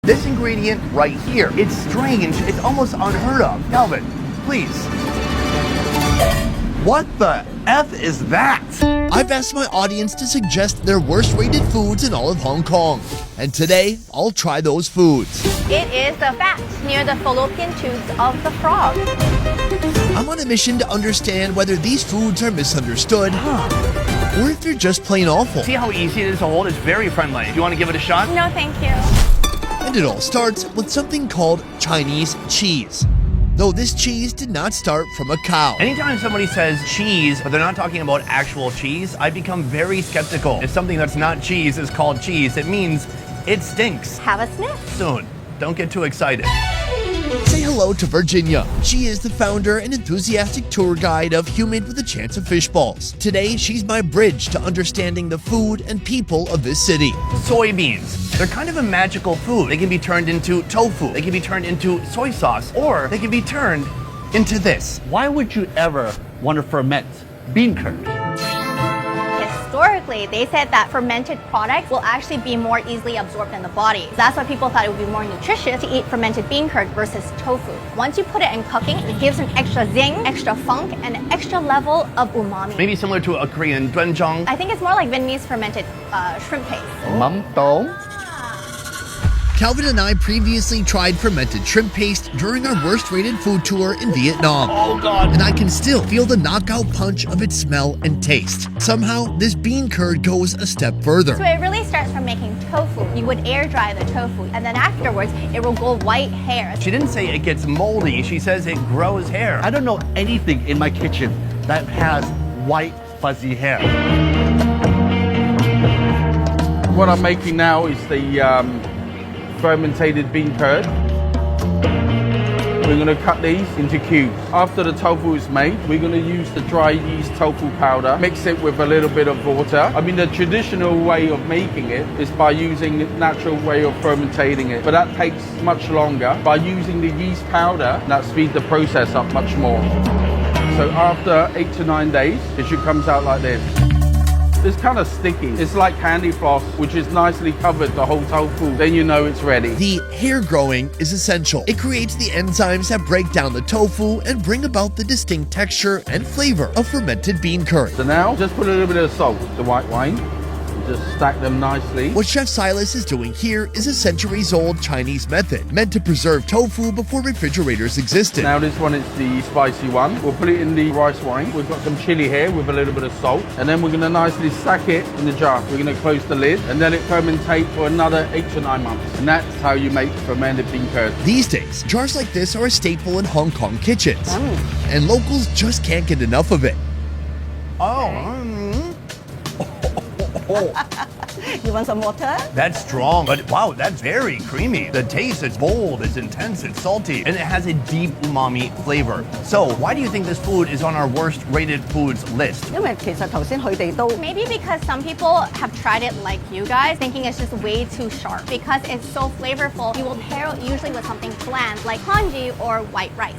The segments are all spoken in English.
This ingredient right here, it's strange, it's almost unheard of. Calvin, please. What the F is that? I've asked my audience to suggest their worst rated foods in all of Hong Kong. And today, I'll try those foods. It is the fat near the fallopian tubes of the frog. I'm on a mission to understand whether these foods are misunderstood or if they're just plain awful. See how easy it is to hold? It's very friendly. You want to give it a shot? No, thank you. And it all starts with something called Chinese cheese. Though this cheese did not start from a cow. Anytime somebody says cheese, but they're not talking about actual cheese, I become very skeptical. If something that's not cheese is called cheese, it means it stinks. Have a sniff. Soon. Don't get too excited. Say hello to Virginia. She is the founder and enthusiastic tour guide of Humid with a Chance of Fish Balls. Today, she's my bridge to understanding the food and people of this city. Soybeans. They're kind of a magical food. They can be turned into tofu. They can be turned into soy sauce. Or they can be turned into this. Why would you ever want to ferment bean curd? Historically, they said that fermented products will actually be more easily absorbed in the body. That's why people thought it would be more nutritious to eat fermented bean curd versus tofu. Once you put it in cooking, it gives an extra zing, extra funk, and an extra level of umami. Maybe similar to a Korean doenjang. I think it's more like Vietnamese fermented shrimp paste. Mắm tôm. Calvin and I previously tried fermented shrimp paste during our worst rated food tour in Vietnam. Oh God. And I can still feel the knockout punch of its smell and taste. Somehow, this bean curd goes a step further. So it really starts from making tofu. You would air dry the tofu, and then afterwards, it will go white hair. She didn't say it gets moldy. She says it grows hair. I don't know anything in my kitchen that has white fuzzy hair. What I'm making now is the fermented bean curd. We're going to cut these into cubes. After the tofu is made, we're going to use the dry yeast tofu powder, mix it with a little bit of water. I mean, the traditional way of making it is by using the natural way of fermentating it, but that takes much longer. By using the yeast powder, that speeds the process up much more. So after 8 to 9 days, it should come out like this. It's kind of sticky. It's like candy floss, which is nicely covered the whole tofu. Then you know it's ready. The hair growing is essential. It creates the enzymes that break down the tofu and bring about the distinct texture and flavor of fermented bean curd. So now, just put a little bit of salt, the white wine. Just stack them nicely. What Chef Silas is doing here is a centuries-old Chinese method meant to preserve tofu before refrigerators existed. Now this one is the spicy one. We'll put it in the rice wine. We've got some chili here with a little bit of salt. And then we're going to nicely stack it in the jar. We're going to close the lid and let it fermentate for another 8 to 9 months. And that's how you make fermented bean curd. These days, jars like this are a staple in Hong Kong kitchens. And locals just can't get enough of it. You want some water? That's strong, but wow, that's very creamy. The taste is bold, it's intense, it's salty, and it has a deep umami flavor. So why do you think this food is on our worst rated foods list? 因為其實頭先佢哋都 Maybe because some people have tried it like you guys, thinking it's just way too sharp. Because it's so flavorful, you will pair it usually with something bland like congee or white rice.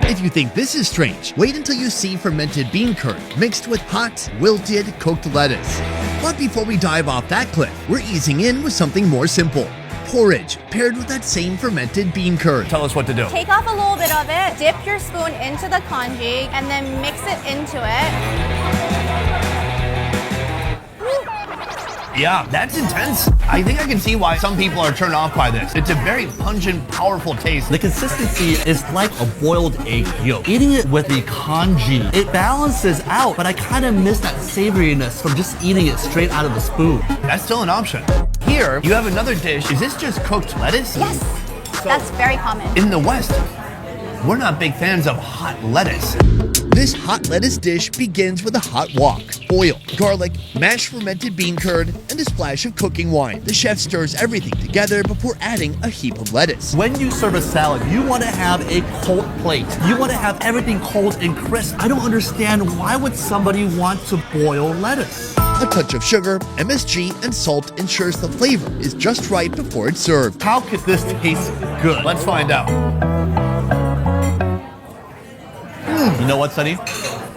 If you think this is strange, wait until you see fermented bean curd mixed with hot, wilted, cooked lettuce. But before we dive off that cliff, we're easing in with something more simple. Porridge, paired with that same fermented bean curd. Tell us what to do. Take off a little bit of it, dip your spoon into the congee, and then mix it into it. Yeah, that's intense. I think I can see why some people are turned off by this. It's a very pungent, powerful taste. The consistency is like a boiled egg yolk. Eating it with the congee, it balances out, but I kind of miss that savoriness from just eating it straight out of the spoon. That's still an option. Here, you have another dish. Is this just cooked lettuce? Yes, that's very common. In the West, we're not big fans of hot lettuce. This hot lettuce dish begins with a hot wok, oil, garlic, mashed fermented bean curd, and a splash of cooking wine. The chef stirs everything together before adding a heap of lettuce. When you serve a salad, you want to have a cold plate. You want to have everything cold and crisp. I don't understand why would somebody want to boil lettuce? A touch of sugar, MSG, and salt ensures the flavor is just right before it's served. How could this taste good? Let's find out. You know what, Sonny?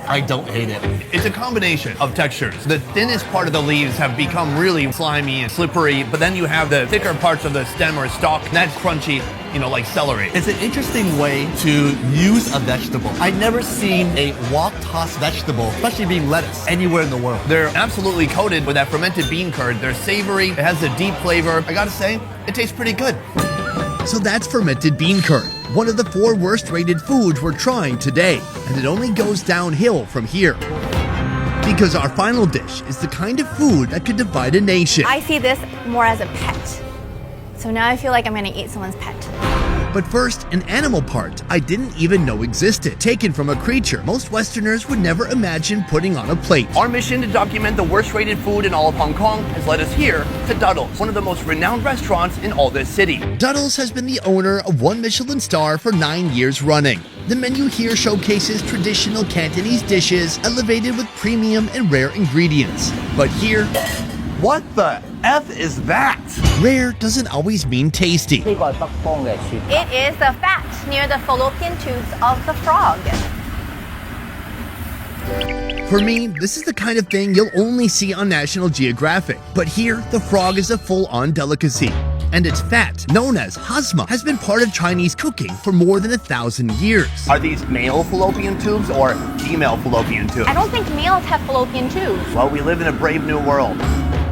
I don't hate it. It's a combination of textures. The thinnest part of the leaves have become really slimy and slippery, but then you have the thicker parts of the stem or stalk, and that's crunchy, like celery. It's an interesting way to use a vegetable. I've never seen a wok-tossed vegetable, especially being lettuce, anywhere in the world. They're absolutely coated with that fermented bean curd. They're savory, it has a deep flavor. I gotta say, it tastes pretty good. So that's fermented bean curd, one of the 4 worst rated foods we're trying today, and it only goes downhill from here. Because our final dish is the kind of food that could divide a nation. I see this more as a pet. So now I feel like I'm gonna eat someone's pet. But first, an animal part I didn't even know existed, taken from a creature most Westerners would never imagine putting on a plate. Our mission to document the worst rated food in all of Hong Kong has led us here to Duddles, one of the most renowned restaurants in all this city. Duddles has been the owner of 1 Michelin star for 9 years running. The menu here showcases traditional Cantonese dishes elevated with premium and rare ingredients. But here, What the F is that? rare doesn't always mean tasty. It is the fat near the fallopian tubes of the frog. For me, this is the kind of thing you'll only see on National Geographic. But here, the frog is a full-on delicacy. And its fat, known as hasma, has been part of Chinese cooking for more than 1,000 years. Are these male fallopian tubes or female fallopian tubes? I don't think males have fallopian tubes. Well, we live in a brave new world.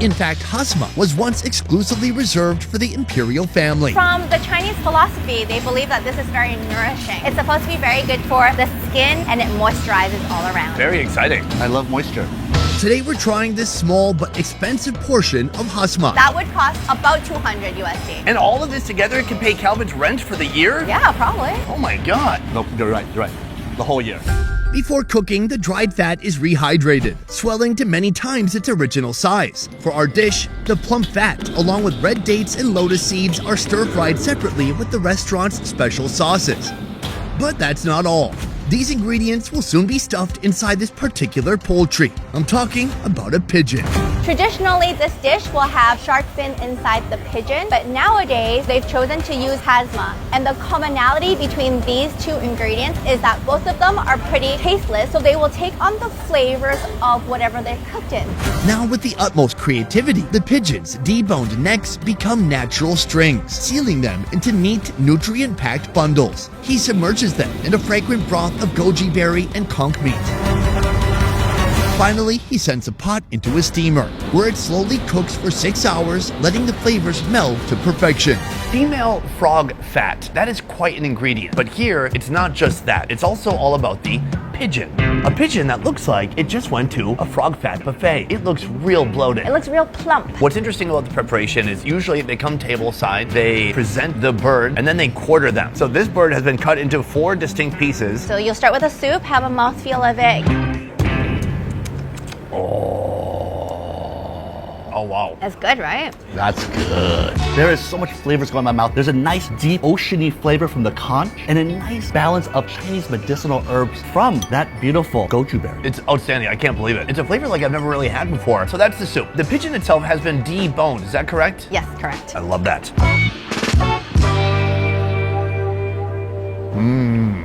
In fact, hasma was once exclusively reserved for the imperial family. From the Chinese philosophy, they believe that this is very nourishing. It's supposed to be very good for the skin and it moisturizes all around. Very exciting. I love moisture. Today we're trying this small but expensive portion of hasma. That would cost about 200 USD. And all of this together can pay Calvin's rent for the year? Yeah, probably. Oh my God. No, you're right. The whole year. Before cooking, the dried fat is rehydrated, swelling to many times its original size. For our dish, the plump fat, along with red dates and lotus seeds, are stir-fried separately with the restaurant's special sauces. But that's not all. These ingredients will soon be stuffed inside this particular poultry. I'm talking about a pigeon. Traditionally, this dish will have shark fin inside the pigeon, but nowadays they've chosen to use hasma. And the commonality between these 2 ingredients is that both of them are pretty tasteless, so they will take on the flavors of whatever they're cooked in. Now, with the utmost creativity, the pigeon's deboned necks become natural strings, sealing them into neat, nutrient-packed bundles. He submerges them in a fragrant broth of goji berry and conch meat. Finally, he sends a pot into a steamer, where it slowly cooks for 6 hours, letting the flavors meld to perfection. Female frog fat. That is quite an ingredient. But here, it's not just that. It's also all about the pigeon. A pigeon that looks like it just went to a frog fat buffet. It looks real bloated. It looks real plump. What's interesting about the preparation is usually they come tableside, they present the bird, and then they quarter them. So this bird has been cut into 4 distinct pieces. So you'll start with a soup, have a mouthfeel of it. Oh, wow. That's good, right? That's good. There is so much flavors going in my mouth. There's a nice, deep, oceany flavor from the conch and a nice balance of Chinese medicinal herbs from that beautiful goju berry. It's outstanding. I can't believe it. It's a flavor like I've never really had before. So that's the soup. The pigeon itself has been deboned. Is that correct? Yes, correct. I love that.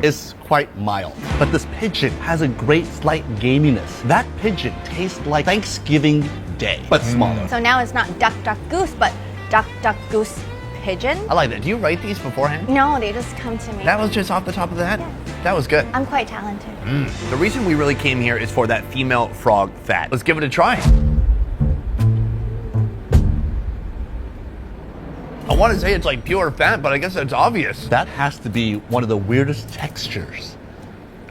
It's quite mild, but this pigeon has a great slight gaminess. That pigeon tastes like Thanksgiving Day, but smaller. So now it's not duck, duck, goose, but duck, duck, goose, pigeon. I like that. Do you write these beforehand? No, they just come to me. That was just off the top of the head? That was good. I'm quite talented. The reason we really came here is for that female frog fat. Let's give it a try. I want to say it's like pure fat, but I guess that's obvious. That has to be one of the weirdest textures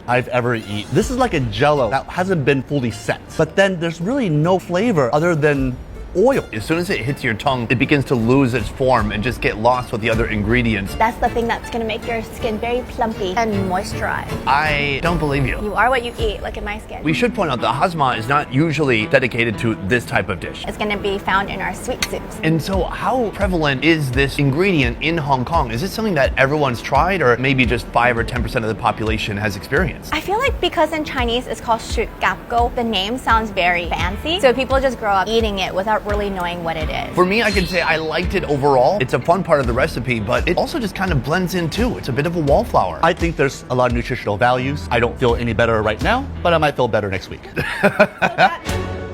I've ever eaten. This is like a jello that hasn't been fully set, but then there's really no flavor other than oil. As soon as it hits your tongue, it begins to lose its form and just get lost with the other ingredients. That's the thing that's going to make your skin very plumpy and moisturized. I don't believe you. You are what you eat. Look at my skin. We should point out the hasma is not usually dedicated to this type of dish. It's going to be found in our sweet soups. And so how prevalent is this ingredient in Hong Kong? Is it something that everyone's tried or maybe just 5 or 10% of the population has experienced? I feel like because in Chinese it's called 雪蛤膏, the name sounds very fancy. So people just grow up eating it without without really knowing what it is. For me, I can say I liked it overall. It's a fun part of the recipe, but it also just kind of blends in too. It's a bit of a wallflower. I think there's a lot of nutritional values. I don't feel any better right now, but I might feel better next week.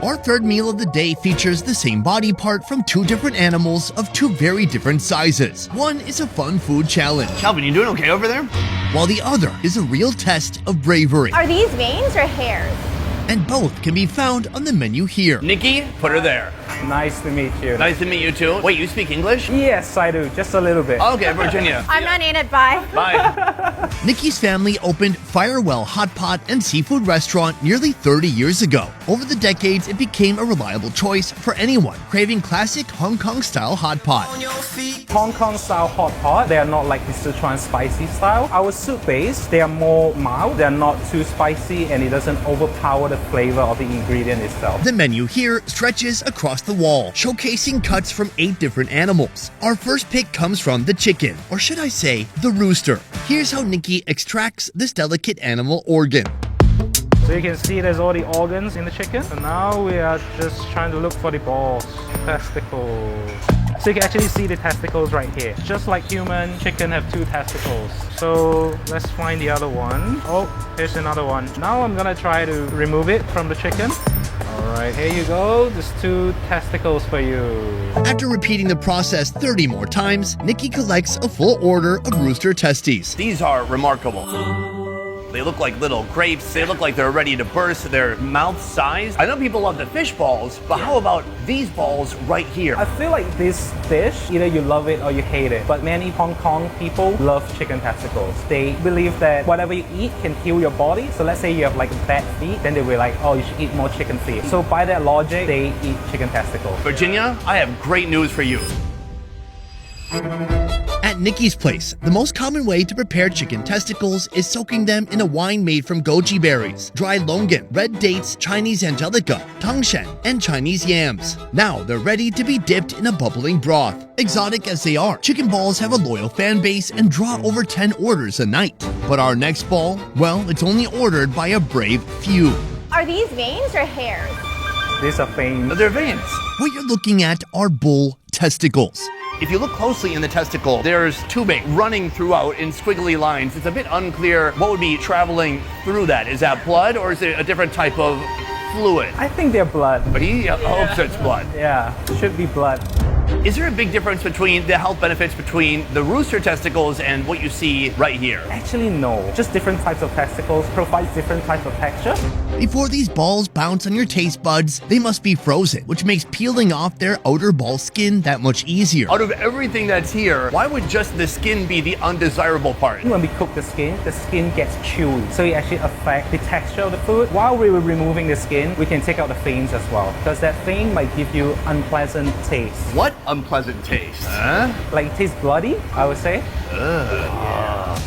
Our third meal of the day features the same body part from two different animals of two very different sizes. One is a fun food challenge, Calvin, you doing okay over there? while the other is a real test of bravery. Are these veins or hairs? And both can be found on the menu here. Nikki, put her there. Nice to meet you. Nice to meet you too. Wait, you speak English? Yes, I do. Just a little bit. Okay, Virginia. I'm not in it, bye. Bye. Nikki's family opened Firewell Hot Pot and Seafood Restaurant nearly 30 years ago. Over the decades, it became a reliable choice for anyone craving classic Hong Kong-style hot pot. Hong Kong style hot pot, they are not like the Sichuan spicy style. Our soup base, they are more mild. They are not too spicy and it doesn't overpower the flavor of the ingredient itself. The menu here stretches across the wall, showcasing cuts from 8 different animals. Our first pick comes from the chicken, or should I say, the rooster. Here's how Nikki extracts this delicate animal organ. So you can see there's all the organs in the chicken. So now we are just trying to look for the balls, testicles. So you can actually see the testicles right here. Just like human, chicken have 2 testicles. So let's find the other one. Oh, here's another one. Now I'm gonna try to remove it from the chicken. All right, here you go. There's 2 testicles for you. After repeating the process 30 more times, Nikki collects a full order of rooster testes. These are remarkable. They look like little grapes. They look like they're ready to burst. They're mouth sized. I know people love the fish balls, but how about these balls right here? I feel like this dish, either you love it or you hate it. But many Hong Kong people love chicken testicles. They believe that whatever you eat can heal your body. So let's say you have like bad feet, then they'll be like, oh, you should eat more chicken feet. So by that logic, they eat chicken testicles. Virginia, I have great news for you. At Nikki's place, the most common way to prepare chicken testicles is soaking them in a wine made from goji berries, dry longan, red dates, Chinese angelica, tangshan, and Chinese yams. Now they're ready to be dipped in a bubbling broth. Exotic as they are, chicken balls have a loyal fan base and draw over 10 orders a night. But our next ball, well, it's only ordered by a brave few. Are these veins or hairs? These are veins. They're veins. What you're looking at are bull testicles. If you look closely in the testicle, there's tubing running throughout in squiggly lines. It's a bit unclear what would be traveling through that. Is that blood or is it a different type of fluid? I think they're blood. But he hopes it's blood. Yeah, should be blood. Is there a big difference between the health benefits between the rooster testicles and what you see right here? Actually, no. Just different types of testicles provides different types of texture. Before these balls bounce on your taste buds, they must be frozen, which makes peeling off their outer ball skin that much easier. Out of everything that's here, why would just the skin be the undesirable part? When we cook the skin gets chewy. So it actually affects the texture of the food. While we were removing the skin, we can take out the veins as well. Because that vein might give you unpleasant taste. What unpleasant taste? Like it tastes bloody, I would say.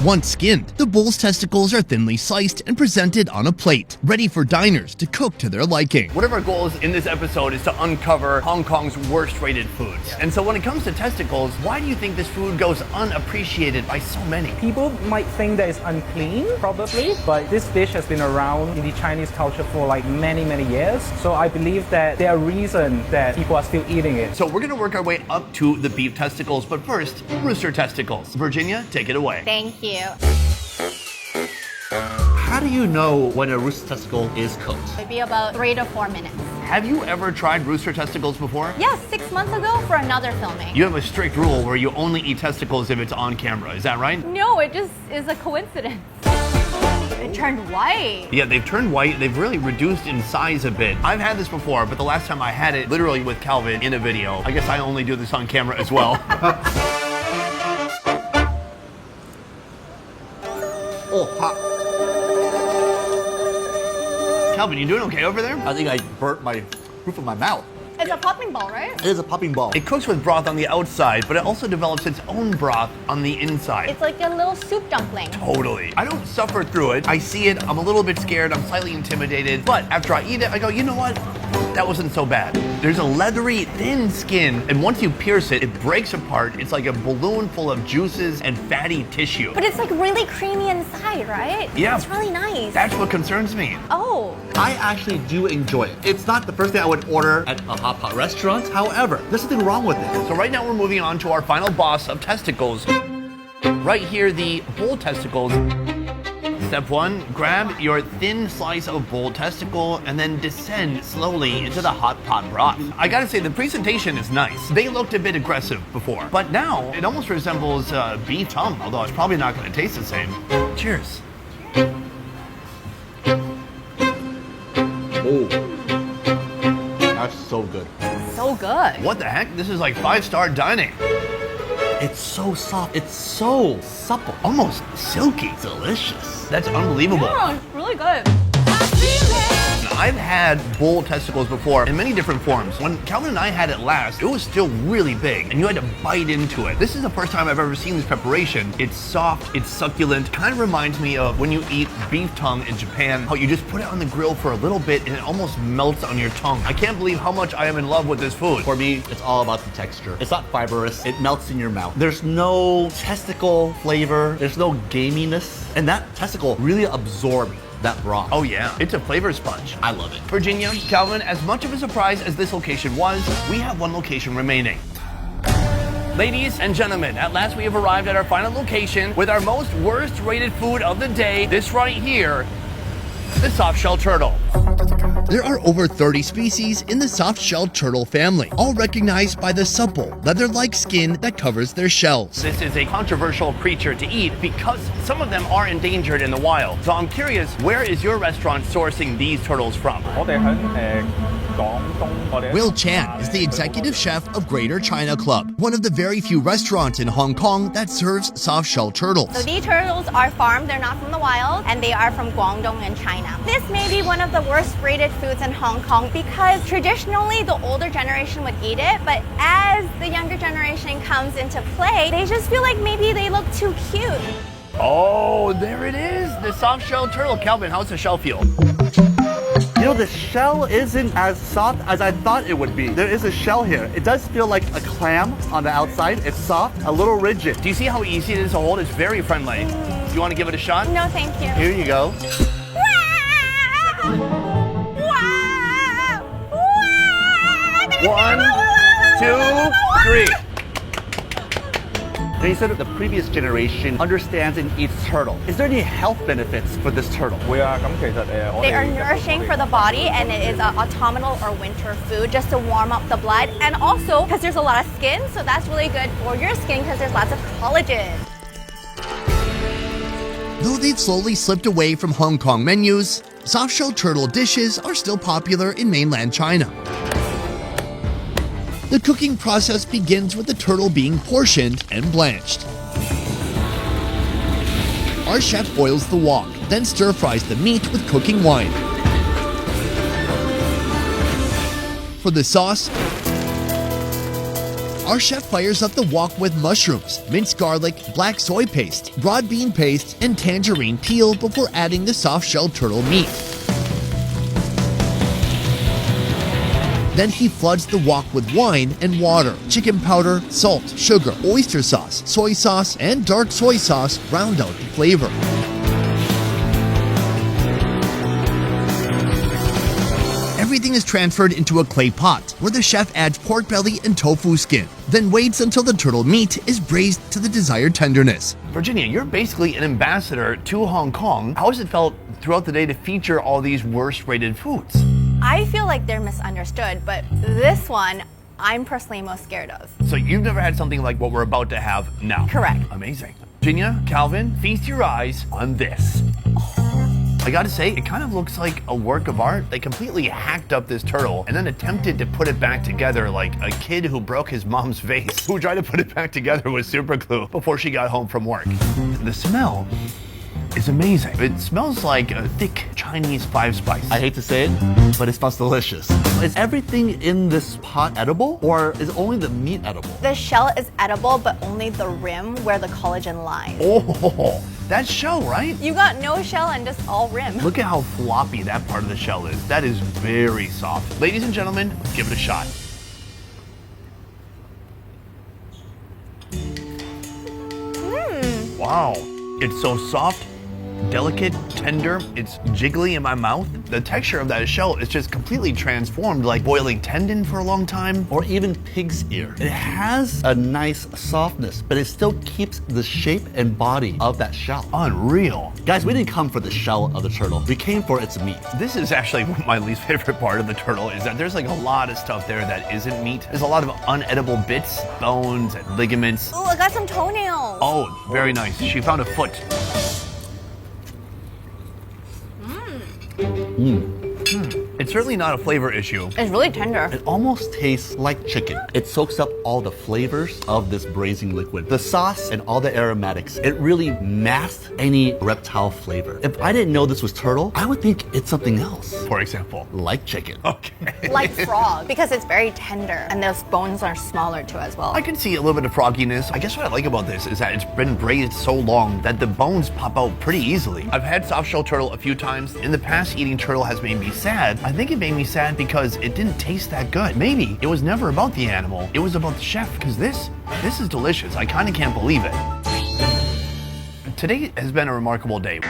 Once skinned, the bull's testicles are thinly sliced and presented on a plate, ready for diners to cook to their liking. One of our goals in this episode is to uncover Hong Kong's worst rated foods. And so when it comes to testicles, why do you think this food goes unappreciated by so many? People might think that it's unclean, probably, but this dish has been around in the Chinese culture for like many, many years. So I believe that there are reasons that people are still eating it. So we're gonna work our way up to the beef testicles, but first, rooster testicles. Virginia, take it away. Thank you. How do you know when a rooster testicle is cooked? It'd be about 3 to 4 minutes. Have you ever tried rooster testicles before? Yes, 6 months ago for another filming. You have a strict rule where you only eat testicles if it's on camera, is that right? No, it just is a coincidence. It turned white. Yeah, they've turned white. They've really reduced in size a bit. I've had this before, but the last time I had it, literally with Calvin in a video. I guess I only do this on camera as well. Oh, hot. Calvin, you doing okay over there? I think I burnt my roof of my mouth. It's a popping ball, right? It is a popping ball. It cooks with broth on the outside, but it also develops its own broth on the inside. It's like a little soup dumpling. Totally. I don't suffer through it. I see it, I'm a little bit scared, I'm slightly intimidated, but after I eat it, I go, you know what? That wasn't so bad. There's a leathery, thin skin, and once you pierce it, it breaks apart. It's like a balloon full of juices and fatty tissue. But it's like really creamy inside, right? Yeah. It's really nice. That's what concerns me. Oh. I actually do enjoy it. It's not the first thing I would order at a hot pot restaurant. However, there's nothing wrong with it. So right now we're moving on to our final boss of testicles. Right here, the bull testicles. Step 1, grab your thin slice of bull testicle and then descend slowly into the hot pot broth. I gotta say, the presentation is nice. They looked a bit aggressive before, but now it almost resembles beef tongue, although it's probably not gonna taste the same. Cheers. Oh, that's so good. So good. What the heck? This is like 5-star dining. It's so soft. It's so supple. Almost silky. Delicious. That's unbelievable. Yeah, it's really good. I've had bull testicles before in many different forms. When Calvin and I had it last, it was still really big and you had to bite into it. This is the first time I've ever seen this preparation. It's soft, it's succulent. Kind of reminds me of when you eat beef tongue in Japan, how you just put it on the grill for a little bit and it almost melts on your tongue. I can't believe how much I am in love with this food. For me, it's all about the texture. It's not fibrous. It melts in your mouth. There's no testicle flavor. There's no gaminess. And that testicle really absorbs that broth. Oh yeah, it's a flavor sponge. I love it. Virginia, Calvin, as much of a surprise as this location was, we have one location remaining. Ladies and gentlemen, at last we have arrived at our final location with our most worst rated food of the day. This right here, the soft-shell turtle. There are over 30 species in the soft-shelled turtle family, all recognized by the supple, leather-like skin that covers their shells. This is a controversial creature to eat because some of them are endangered in the wild. So I'm curious, where is your restaurant sourcing these turtles from? Will Chan is the executive chef of Greater China Club, one of the very few restaurants in Hong Kong that serves soft-shell turtles. So these turtles are farmed, they're not from the wild, and they are from Guangdong in China. This may be one of the worst rated foods in Hong Kong because traditionally the older generation would eat it, but as the younger generation comes into play, they just feel like maybe they look too cute. Oh, there it is, the soft-shell turtle. Calvin, how's the shell feel? You know, the shell isn't as soft as I thought it would be. There is a shell here. It does feel like a clam on the outside. It's soft, a little rigid. Do you see how easy it is to hold? It's very friendly. Do you want to give it a shot? No, thank you. Here you go. One, two, three. They said that the previous generation understands and eats turtle. Is there any health benefits for this turtle? They are nourishing for the body, and it is an autumnal or winter food just to warm up the blood. And also, because there's a lot of skin, so that's really good for your skin because there's lots of collagen. Though they've slowly slipped away from Hong Kong menus, soft-shell turtle dishes are still popular in mainland China. The cooking process begins with the turtle being portioned and blanched. Our chef boils the wok, then stir-fries the meat with cooking wine. For the sauce, our chef fires up the wok with mushrooms, minced garlic, black soy paste, broad bean paste, and tangerine peel before adding the soft-shell turtle meat. Then he floods the wok with wine and water, chicken powder, salt, sugar, oyster sauce, soy sauce, and dark soy sauce round out the flavor. Everything is transferred into a clay pot, where the chef adds pork belly and tofu skin, then waits until the turtle meat is braised to the desired tenderness. Virginia, you're basically an ambassador to Hong Kong. How has it felt throughout the day to feature all these worst rated foods? I feel like they're misunderstood, but this one, I'm personally most scared of. So you've never had something like what we're about to have now? Correct. Amazing. Virginia, Calvin, feast your eyes on this. I gotta say, it kind of looks like a work of art. They completely hacked up this turtle and then attempted to put it back together like a kid who broke his mom's vase, who tried to put it back together with super glue before she got home from work. The smell is amazing. It smells like a thick Chinese 5-spice. I hate to say it, but it smells delicious. Is everything in this pot edible, or is only the meat edible? The shell is edible, but only the rim where the collagen lies. Oh, that shell, right? You got no shell and just all rim. Look at how floppy that part of the shell is. That is very soft. Ladies and gentlemen, give it a shot. Wow, it's so soft, delicate, tender. It's jiggly in my mouth. The texture of that shell is just completely transformed, like boiling tendon for a long time. Or even pig's ear. It has a nice softness, but it still keeps the shape and body of that shell. Unreal. Guys, we didn't come for the shell of the turtle. We came for its meat. This is actually my least favorite part of the turtle, is that there's like a lot of stuff there that isn't meat. There's a lot of unedible bits, bones and ligaments. Ooh, I got some toenails. Oh, very nice. She found a foot. It's certainly not a flavor issue. It's really tender. It almost tastes like chicken. It soaks up all the flavors of this braising liquid. The sauce and all the aromatics, it really masks any reptile flavor. If I didn't know this was turtle, I would think it's something else. For example. Like chicken. Okay. Like frog, because it's very tender and those bones are smaller too as well. I can see a little bit of frogginess. I guess what I like about this is that it's been braised so long that the bones pop out pretty easily. I've had soft shell turtle a few times. In the past, eating turtle has made me sad. I think it made me sad because it didn't taste that good. Maybe it was never about the animal. It was about the chef, because this is delicious. I kind of can't believe it. Today has been a remarkable day.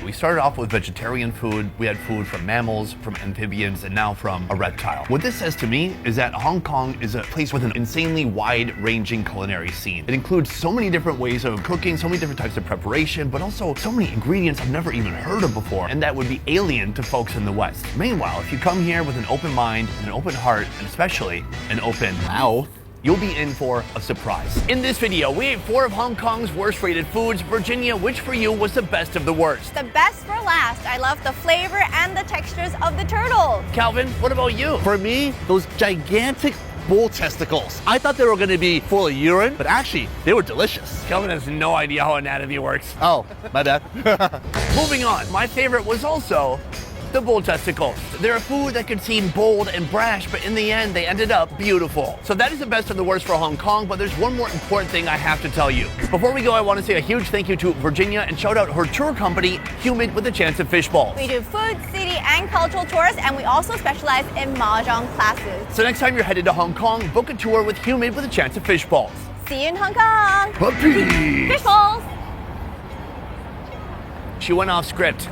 We started off with vegetarian food. We had food from mammals, from amphibians, and now from a reptile. What this says to me is that Hong Kong is a place with an insanely wide-ranging culinary scene. It includes so many different ways of cooking, so many different types of preparation, but also so many ingredients I've never even heard of before, and that would be alien to folks in the West. Meanwhile, if you come here with an open mind, and an open heart, and especially an open mouth, you'll be in for a surprise. In this video, we ate 4 of Hong Kong's worst rated foods. Virginia, which for you was the best of the worst? The best for last. I love the flavor and the textures of the turtle. Calvin, what about you? For me, those gigantic bull testicles. I thought they were gonna be full of urine, but actually, they were delicious. Calvin has no idea how anatomy works. Oh, my bad. Moving on, my favorite was also the bull testicles. They're a food that could seem bold and brash, but in the end, they ended up beautiful. So that is the best and the worst for Hong Kong, but there's one more important thing I have to tell you. Before we go, I want to say a huge thank you to Virginia and shout out her tour company, Humid with a Chance of Fishballs. We do food, city, and cultural tours, and we also specialize in mahjong classes. So next time you're headed to Hong Kong, book a tour with Humid with a Chance of Fishballs. See you in Hong Kong. Puppy! Fishballs. She went off script.